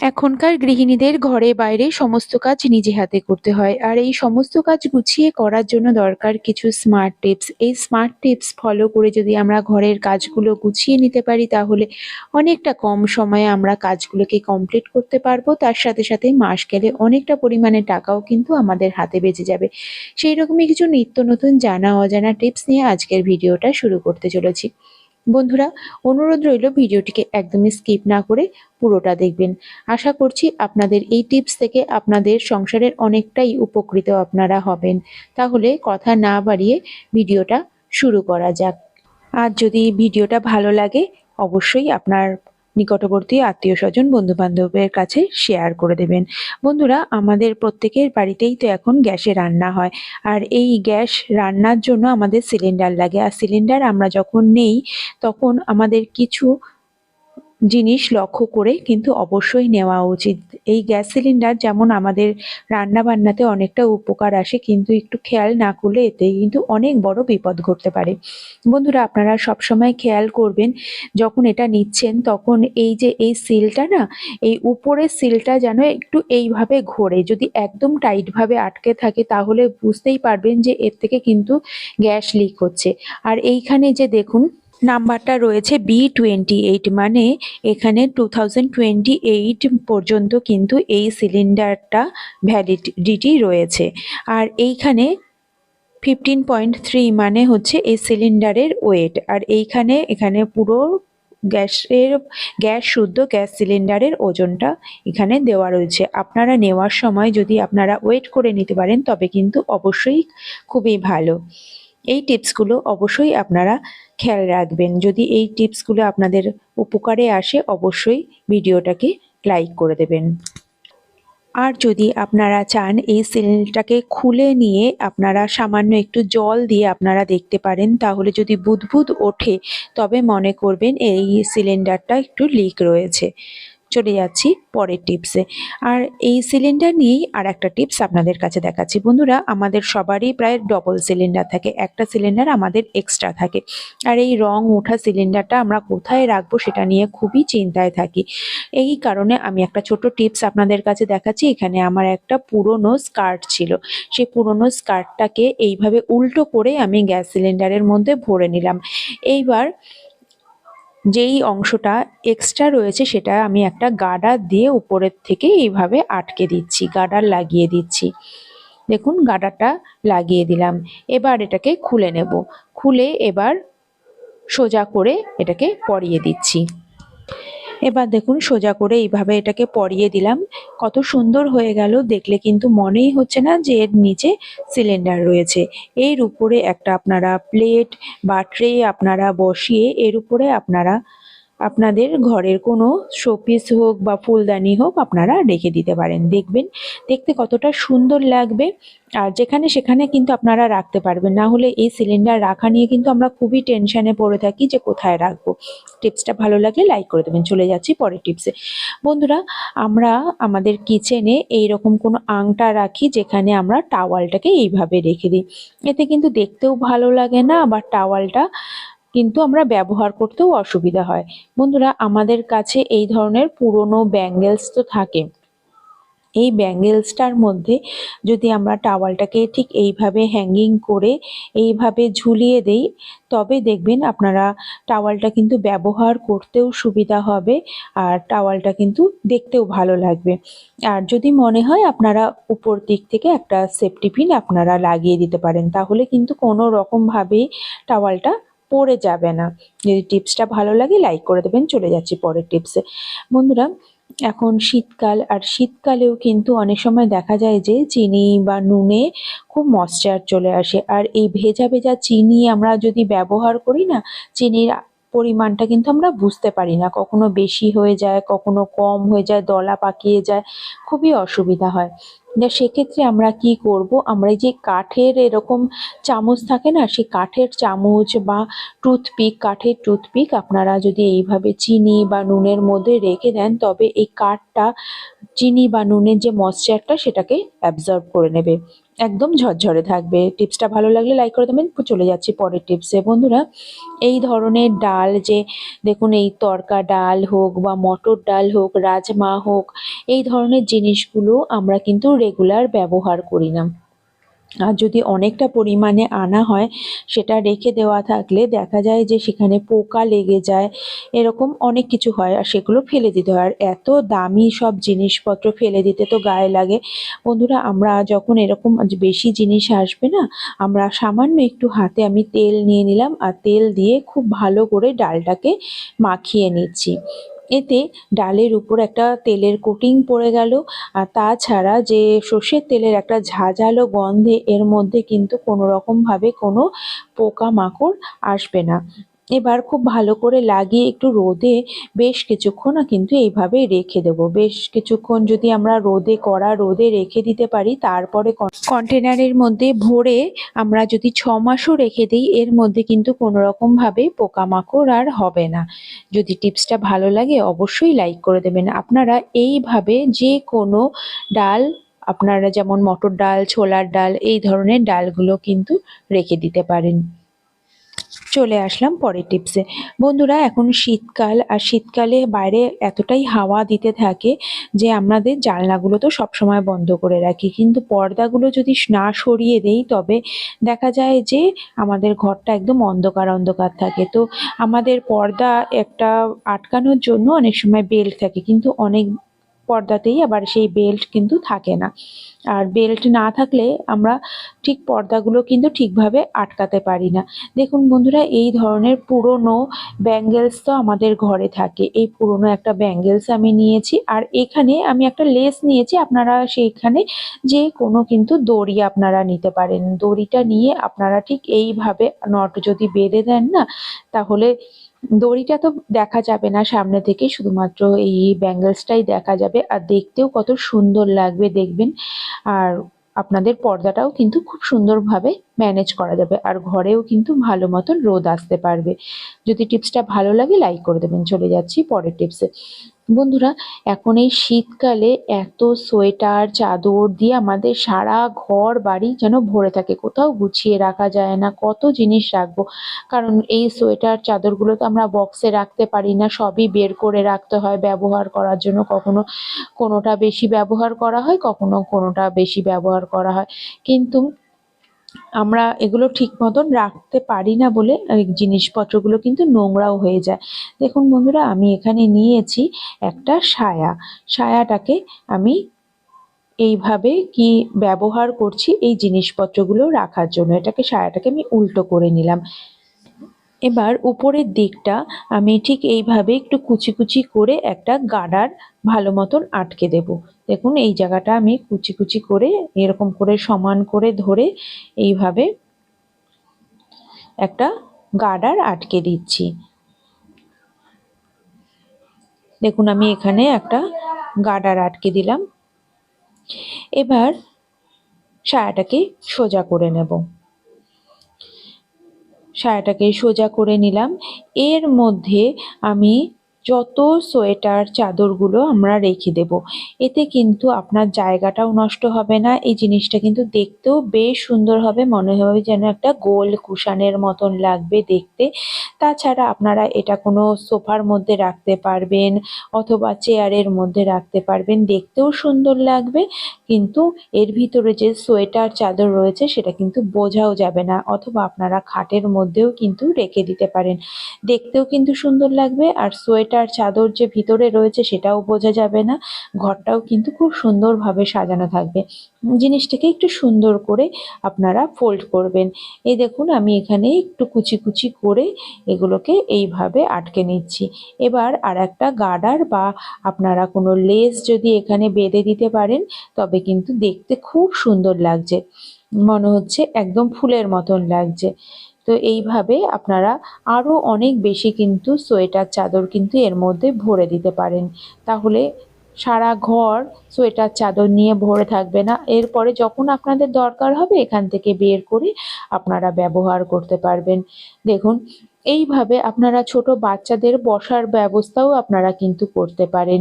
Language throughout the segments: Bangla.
এখনকার গৃহিণীদের ঘরে বাইরে সমস্ত কাজ নিজে হাতে করতে হয়, আর এই সমস্ত কাজ গুছিয়ে করার জন্য দরকার কিছু স্মার্ট টিপস। এই স্মার্ট টিপস ফলো করে যদি আমরা ঘরের কাজগুলো গুছিয়ে নিতে পারি, তাহলে অনেকটা কম সময়ে আমরা কাজগুলোকে কমপ্লিট করতে পারবো। তার সাথে সাথে মাস গেলে অনেকটা পরিমাণে টাকাও কিন্তু আমাদের হাতে বেঁচে যাবে। সেই রকমই কিছু নিত্য নতুন জানা অজানা টিপস নিয়ে আজকের ভিডিওটা শুরু করতে চলেছি। বন্ধুরা, অনুরোধ রইল ভিডিওটিকে একদমই স্কিপ না করে পুরোটা দেখবেন। আশা করছি আপনাদের এই টিপস থেকে আপনাদের সংসারের অনেকটাই উপকৃত আপনারা হবেন। তাহলে কথা না বাড়িয়ে ভিডিওটা শুরু করা যাক। আর যদি ভিডিওটা ভালো লাগে, অবশ্যই আপনার নিকটবর্তী আত্মীয়-স্বজন, বন্ধু-বান্ধবের কাছে শেয়ার করে দেবেন। বন্ধুরা, আমাদের প্রত্যেকের বাড়িতেই তো এখন গ্যাসে রান্না হয়। আর এই গ্যাস রান্নার জন্য আমাদের সিলিন্ডার লাগে। আর সিলিন্ডার আমরা যখন নেই, তখন আমাদের কিছু জিনিস লক্ষ্য করে কিন্তু অবশ্যই নেওয়া উচিত। এই গ্যাস সিলিন্ডার যেমন আমাদের রান্না-বান্নাতে অনেকটা উপকার আসে, কিন্তু একটু খেয়াল না করলে এতে কিন্তু অনেক বড় বিপদ ঘটতে পারে। বন্ধুরা, আপনারা সবসময় খেয়াল করবেন, যখন এটা নিচ্ছেন তখন এই যে এই সিলটা না, এই উপরের সিলটা যেন একটু এইভাবে ঘোরে। যদি একদম টাইটভাবে আটকে থাকে তাহলে বুঝতেই পারবেন যে এর থেকে কিন্তু গ্যাস লিক হচ্ছে। আর এইখানে যে দেখুন নাম্বারটা রয়েছে B28, মানে এখানে 2028 পর্যন্ত কিন্তু এই সিলিন্ডারটা ভ্যালিডিটি রয়েছে। আর এইখানে 15.3 মানে হচ্ছে এই সিলিন্ডারের ওয়েট। আর এখানে পুরো গ্যাস শুদ্ধ গ্যাস সিলিন্ডারের ওজনটা এখানে দেওয়া রয়েছে। আপনারা নেওয়ার সময় যদি আপনারা ওয়েট করে নিতে পারেন তবে কিন্তু অবশ্যই খুবই ভালো। এই টিপসগুলো অবশ্যই আপনারা খেয়াল রাখবেন। যদি এই টিপসগুলো আপনাদের উপকারে আসে, অবশ্যই ভিডিওটাকে লাইক করে দেবেন। আর যদি আপনারা চান এই সিলটাকে খুলে নিয়ে আপনারা সামান্য একটু জল দিয়ে আপনারা দেখতে পারেন, তাহলে যদি বুদবুদ ওঠে তবে মনে করবেন এই সিলিন্ডারটা একটু লিক রয়েছে। চলে যাচ্ছি পরের টিপসে। আর এই সিলিন্ডার নিয়েই আর একটা টিপস আপনাদের কাছে দেখাচ্ছি। বন্ধুরা, আমাদের সবারই প্রায় ডবল সিলিন্ডার থাকে, একটা সিলিন্ডার আমাদের এক্সট্রা থাকে। আর এই রং ওঠা সিলিন্ডারটা আমরা কোথায় রাখবো সেটা নিয়ে খুবই চিন্তায় থাকি। এই কারণে আমি একটা ছোট টিপস আপনাদের কাছে দেখাচ্ছি। এখানে আমার একটা পুরনো স্কার্ট ছিল, সেই পুরনো স্কার্টটাকে এইভাবে উল্টো করে আমি গ্যাস সিলিন্ডারের মধ্যে ভরে নিলাম। এইবার যেই অংশটা এক্সট্রা রয়েছে সেটা আমি একটা গার্ডার দিয়ে উপরের থেকে এইভাবে আটকে দিচ্ছি, গার্ডার লাগিয়ে দিচ্ছি। দেখুন, গার্ডারটা লাগিয়ে দিলাম। এবার এটাকে খুলে নেব। খুলে এবার সোজা করে এটাকে পরিয়ে দিচ্ছি। এবার দেখুন, সোজা করে এইভাবে এটাকে পরিয়ে দিলাম। কত সুন্দর হয়ে গেল, দেখলে কিন্তু মনেই হচ্ছে না যে এর নিচে সিলিন্ডার রয়েছে। এর উপরে একটা আপনারা প্লেট বা ট্রে আপনারা বসিয়ে এর উপরে আপনারা আপনাদের ঘরের কোনো শোপিস হোক বা ফুলদানি হোক আপনারা রেখে দিতে পারেন। দেখবেন দেখতে কতটা সুন্দর লাগবে। আর যেখানে সেখানে কিন্তু আপনারা রাখতে পারবেন। না হলে এই সিলিন্ডার রাখা নিয়ে কিন্তু আমরা খুবই টেনশনে পড়ে থাকি যে কোথায় রাখবো। টিপসটা ভালো লাগলে লাইক করে দেবেন। চলে যাচ্ছি পরের টিপসে। বন্ধুরা, আমরা আমাদের কিচেনে এইরকম কোনো আংটা রাখি যেখানে আমরা টাওয়ালটাকে এইভাবে রেখে দিই। এতে কিন্তু দেখতেও ভালো লাগে না, আবার টাওয়ালটা কিন্তু আমরা ব্যবহার করতেও অসুবিধা হয়। বন্ধুরা, আমাদের কাছে এই ধরনের পুরনো ব্যাঙ্গেলস তো থাকে। এই ব্যাঙ্গেলসটার মধ্যে যদি আমরা টাওয়ালটাকে ঠিক এইভাবে হ্যাঙ্গিং করে এইভাবে ঝুলিয়ে দেই, তবে দেখবেন আপনারা টাওয়ালটা কিন্তু ব্যবহার করতেও সুবিধা হবে, আর টাওয়ালটা কিন্তু দেখতেও ভালো লাগবে। আর যদি মনে হয় আপনারা উপর দিক থেকে একটা সেফটি পিন আপনারা লাগিয়ে দিতে পারেন, তাহলে কিন্তু কোনো রকমভাবেই টাওয়ালটা পড়ে যাবে না। যদি টিপসটা ভালো লাগে লাইক করে দেবেন। চলে যাচ্ছি পরের টিপসে। বন্ধুরা, এখন শীতকাল, আর শীতকালেও কিন্তু অনেক সময় দেখা যায় যে চিনি বা নুনে খুব ময়েশ্চার চলে আসে। আর এই ভেজা ভেজা চিনি আমরা যদি ব্যবহার করি না, চিনির পরিমাণটা কিন্তু আমরা বুঝতে পারি না, কখনো বেশি হয়ে যায়, কখনো কম হয়ে যায়, দলা পাকিয়ে যায়, খুবই অসুবিধা হয়। সেক্ষেত্রে আমরা কি করব, আমরা এই যে কাঠের এরকম চামচ থাকে না, সেই কাঠের চামচ বা কাঠের টুথপিক আপনারা যদি এইভাবে চিনি বা নুনের মধ্যে রেখে দেন, তবে এই কাঠটা চিনি বা নুনের যে ময়েশ্চারটা সেটাকে অ্যাবজর্ব করে নেবে। একদম ঝরঝরে থাকবে। টিপসটা ভালো লাগলে লাইক করে দেবেন। চলে যাচ্ছি পরের টিপসে। বন্ধুরা, এই ধরনের ডাল যে দেখুন, এই তড়কা ডাল হোক বা মটর ডাল হোক, রাজমা হোক, এই ধরনের জিনিসগুলো আমরা কিন্তু রেগুলার ব্যবহার করি না। আর যদি অনেকটা পরিমাণে আনা হয়, সেটা রেখে দেওয়া থাকলে দেখা যায় যে সেখানে পোকা লেগে যায়, এরকম অনেক কিছু হয় আর সেগুলো ফেলে দিতে হয়। আর এত দামি সব জিনিসপত্র ফেলে দিতে তো গায়ে লাগে। বন্ধুরা, আমরা যখন এরকম বেশি জিনিস আসবে না, আমরা সামান্য একটু হাতে আমি তেল নিয়ে নিলাম আর তেল দিয়ে খুব ভালো করে ডালটাকে মাখিয়ে নিচ্ছি। এতে ডালের উপর একটা তেলের কোটিং পড়ে গেল। আর তাছাড়া যে সর্ষের তেলের একটা ঝাঁঝালো গন্ধে এর মধ্যে কিন্তু কোনো রকমভাবে কোনো পোকামাকড় আসবে না। এবার খুব ভালো করে লাগিয়ে একটু রোদে বেশ কিছুক্ষণ কিন্তু এইভাবে রেখে দেবো। বেশ কিছুক্ষণ যদি আমরা কড়া রোদে রেখে দিতে পারি, তারপরে কন্টেনারের মধ্যে ভরে আমরা যদি 6 মাসও রেখে দিই, এর মধ্যে কিন্তু কোনো রকমভাবে পোকামাকড় আর হবে না। যদি টিপসটা ভালো লাগে অবশ্যই লাইক করে দেবেন। আপনারা এইভাবে যে কোনো ডাল, আপনারা যেমন মটর ডাল, ছোলার ডাল, এই ধরনের ডালগুলো কিন্তু রেখে দিতে পারেন। চলে আসলাম পরের টিপসে। বন্ধুরা, এখন শীতকাল, আর শীতকালে বাইরে এতটাই হাওয়া দিতে থাকে যে আমাদের জানলাগুলো তো সবসময় বন্ধ করে রাখি, কিন্তু পর্দাগুলো যদি না সরিয়ে দেই তবে দেখা যায় যে আমাদের ঘরটা একদম অন্ধকার অন্ধকার থাকে। তো আমাদের পর্দা একটা আটকানোর জন্য অনেক সময় বেল্ট থাকে, কিন্তু অনেক পর্দাতেই আবার সেই বেল্ট কিন্তু থাকে না। আর বেল্ট না থাকলে আমরা ঠিক পর্দাগুলো কিন্তু ঠিকভাবে আটকাতে পারি না। দেখুন বন্ধুরা, এই ধরনের পুরনো ব্যাঙ্গেলস তো আমাদের ঘরে থাকে। এই পুরনো একটা ব্যাঙ্গেলস আমি নিয়েছি, আর এখানে আমি একটা লেস নিয়েছি। আপনারা সেইখানে যে কোনো কিন্তু দড়ি আপনারা নিতে পারেন। দড়িটা নিয়ে আপনারা ঠিক এইভাবে নট যদি বেঁধে দেন না, তাহলে দড়িটা তো দেখা যাবে না সামনে থেকে, শুধুমাত্র এই ব্যাঙ্গেলসটাই দেখা যাবে। আর দেখতেও কত সুন্দর লাগবে দেখবেন। আর আপনাদের পর্দাটাও কিন্তু খুব সুন্দরভাবে ম্যানেজ করা যাবে, আর ঘরেও কিন্তু ভালো মতন রোদ আসতে পারবে। যদি টিপসটা ভালো লাগে লাইক করে দেবেন। চলে যাচ্ছি পরের টিপসে। বন্ধুরা, এখন এই শীতকালে এত সোয়েটার চাদর দিয়ে আমাদের সারা ঘর বাড়ি যেন ভরে থাকে, কোথাও গুছিয়ে রাখা যায় না। কত জিনিস রাখবো, কারণ এই সোয়েটার চাদরগুলো তো আমরা বক্সে রাখতে পারি না, সবই বের করে রাখতে হয় ব্যবহার করার জন্য। কখনো কোনোটা বেশি ব্যবহার করা হয়, কখনো কোনোটা বেশি ব্যবহার করা হয়, কিন্তু আমরা এগুলো ঠিক মতন রাখতে পারি না বলে এই জিনিসপত্রগুলো কিন্তু নোংরাও হয়ে যায়। দেখুন বন্ধুরা, আমি এখানে নিয়েছি একটা সায়া। সায়াটাকে আমি এইভাবে কি ব্যবহার করছি এই জিনিসপত্রগুলো রাখার জন্য। সায়াটাকে আমি উল্টো করে নিলাম। এবার উপরের দিকটা আমি ঠিক এইভাবে একটু কুচি কুচি করে একটা গার্ডার ভালো মতন আটকে দেব। দেখুন, এই জায়গাটা আমি কুচি কুচি করে এরকম করে সমান করে ধরে এইভাবে একটা গার্ডার আটকে দিচ্ছি। দেখুন, আমি এখানে একটা গার্ডার আটকে দিলাম। এবার সায়াটাকে সোজা করে নেব। সায়াটাকে সোজা করে নিলাম। এর মধ্যে আমি যত সোয়েটার চাদরগুলো আমরা রেখে দেব। এতে কিন্তু আপনার জায়গাটাও নষ্ট হবে না। এই জিনিসটা কিন্তু দেখতেও বেশ সুন্দর হবে, মনে হবে যেন একটা গোল কুশানের মতন লাগবে দেখতে। তাছাড়া আপনারা এটা কোনো সোফার মধ্যে রাখতে পারবেন অথবা চেয়ারের মধ্যে রাখতে পারবেন, দেখতেও সুন্দর লাগবে। কিন্তু এর ভিতরে যে সোয়েটার চাদর রয়েছে সেটা কিন্তু বোঝাও যাবে না, অথবা আপনারা খাটের মধ্যেও কিন্তু রেখে দিতে পারেন, দেখতেও কিন্তু সুন্দর লাগবে। আর সোয়েটার চাদর যে ভিতরে রয়েছে সেটাও বোঝা যাবে না, ঘরটাও কিন্তু খুব সুন্দরভাবে সাজানো থাকবে। জিনিসটাকে একটু সুন্দর করে আপনারা ফোল্ড করবেন। এই দেখুন, আমি এখানে একটু কুচি কুচি করে এগুলোকে এইভাবে আটকে নিচ্ছি। এবার আর একটা গার্ডার বা আপনারা কোনো লেস যদি এখানে বেঁধে দিতে পারেন, তবে কিন্তু দেখতে খুব সুন্দর লাগছে, মনে হচ্ছে একদম ফুলের মতন লাগছে। তো এইভাবে আপনারা আরও অনেক বেশি কিন্তু সোয়েটার চাদর কিন্তু এর মধ্যে ভরে দিতে পারেন, তাহলে সারা ঘর সোয়েটার চাদর নিয়ে ভরে থাকবে না। এরপরে যখন আপনাদের দরকার হবে এখান থেকে বের করে আপনারা ব্যবহার করতে পারবেন। দেখুন, এইভাবে আপনারা ছোট বাচ্চাদের বসার ব্যবস্থাও আপনারা কিন্তু করতে পারেন।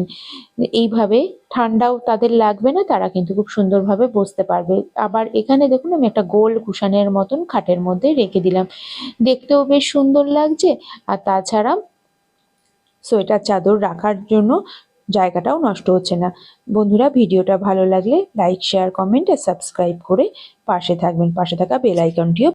এইভাবে ঠান্ডাও তাদের লাগবে না, তারা কিন্তু খুব সুন্দরভাবে বসতে পারবে। আবার এখানে দেখুন আমি একটা গোল কুশনের মতন খাটের মধ্যে রেখে দিলাম, দেখতেও বেশ সুন্দর লাগছে। আর তাছাড়া সোয়েটার চাদর রাখার জন্য জায়গাটাও নষ্ট হচ্ছে না। বন্ধুরা, ভিডিওটা ভালো লাগলে লাইক, শেয়ার, কমেন্ট আর সাবস্ক্রাইব করে পাশে থাকবেন। পাশে থাকা বেল আইকনটিও